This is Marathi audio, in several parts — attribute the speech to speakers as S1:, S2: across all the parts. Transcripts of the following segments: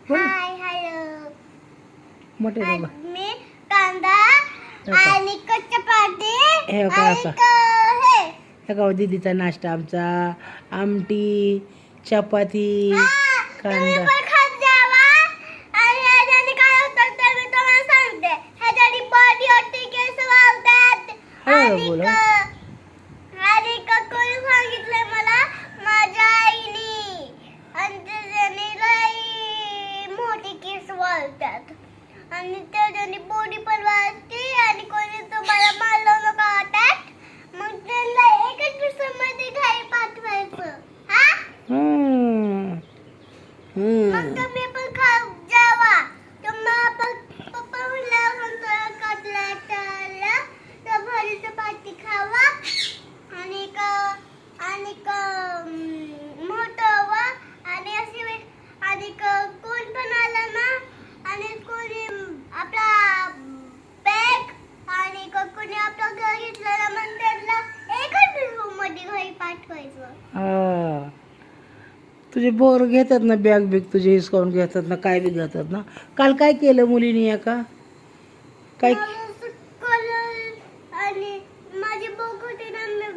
S1: बोल ना.
S2: Hi hello.
S1: मोठे
S2: आज
S1: बाबा.
S2: मी कांदा
S1: का?
S2: आणि चपाती
S1: हे का
S2: आणि
S1: का
S2: हे
S1: हे का दीदीचा नाश्ता आमचा आमटी चपाती
S2: तुम्ही
S1: कांदा.
S2: पण खात जावा. आणि ह्याच्याने काय होतं ते मी तुम्हाला सांगते. ह्याच्याने बॉडी होती, केस वाढतात.
S1: हळूहळू
S2: आणि
S1: बोल
S2: क- आणि कोणी सांगितलंय मला माझ्या आईने. आणि त्याच्याने लई मोठी केस वाढतात. आणि त्याच्याने बॉडी पण वाढते. आणि कोणी तुम्हाला मारलं नका वाटत. मग त्यांना एकच दिवसामध्ये घरी पाठवायचं. हा? मग तुम्ही पण खाऊ जावा. तुम्हाला पप्पा म्हणल्यावर कटलेट तर भरी चपाती खावा. आणि मोठं व्हा. आणि अशी आणि कोण पण आला ना आणि कोणी आपला बॅग आणि कोणी आपलं घर घेतलं ना मग त्यांना एकच रूम मध्ये घरी पाठवायचं.
S1: हा तुझे बोर घेतात ना बॅग बिग तुझे हिसकावून घेतात ना काय बी घेतात ना. काल काय केलं मुलीने या का काय
S2: मला कलर आणि माझी बुक होती ना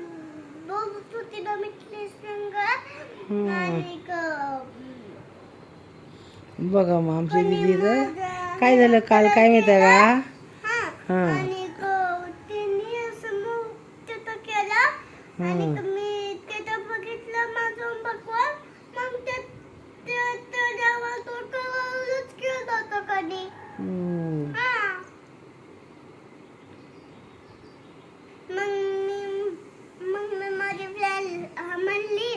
S2: बुक होती ना मिटली संग. आणि
S1: बघा मग आमची
S2: कोणी
S1: दीदी तर
S2: माझा
S1: काय झालं काल काय माहिती आहे का.
S2: हा.
S1: हा
S2: आणि त्यांनी असं मग तिथं केलं. आणि मी तिथं बघितलं माझं बघून. मग त्याच्यावर तो कलरच केला होता कधी.
S1: हम्म.
S2: हा. मग मी माझी फ्रेंड म्हणली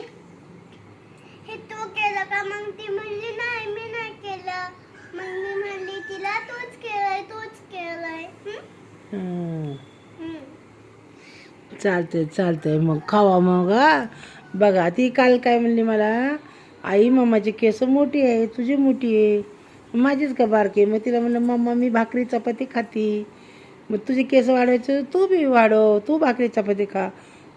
S2: हे तू केलं का. मग ती म्हणली नाही मी नाही केलं. मग मी म्हणली तिला तूच केलंय.
S1: हम्म. चालतंय मग खावा मग हा. बघा ती काल काय म्हणली मला आई मम्माची केस मोठी आहे तुझी मोठी आहे माझीच का बारकी. मग तिला म्हणलं मम्मा मी भाकरी चपाती खाती मग तुझी केस वाढवायचं तू बी वाढव तू भाकरी चपाती खा.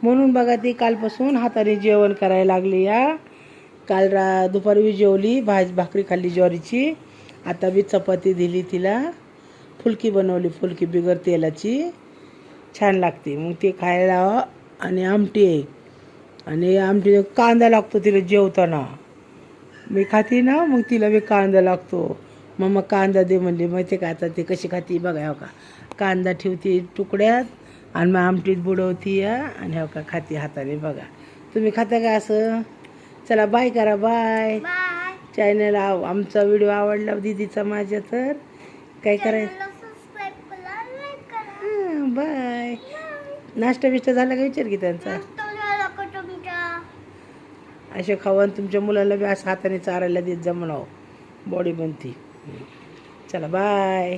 S1: म्हणून बघा ती कालपासून हाताने जेवण करायला लागली या. काल दुपारी बी जेवली भाकरी खाल्ली ज्वारीची. आता बी चपाती दिली तिला फुलकी बनवली फुलकी बिगर तेलाची छान लागते. मग ते खायला आणि आमटी आहे आणि आमटी कांदा लागतो तिला जेवताना. मी खाते ना मग तिला बी कांदा लागतो. मग कांदा दे म्हणली. मग ते काय आता ते कशी खाती बघा हो का. कांदा ठेवते तुकड्यात आणि मग आमटीत बुडवती या आणि हो का खाती हाताने बघा. तुम्ही खाता का असं. चला बाय करा बाय.
S2: बाय.
S1: चॅनल आमचा व्हिडिओ आवडला दीदीचा माझ्या तर काय करायचं.
S2: सबस्क्राईब करा, लाईक करा.
S1: बाय. नाश्ता बिष्टा झाला का विचार की त्यांचा.
S2: तो झाला का तुमचा.
S1: असे खाऊन तुमच्या मुलाला बी असं हाताने चारायला देत जा म्हणावं बॉडी बनती. चला बाय.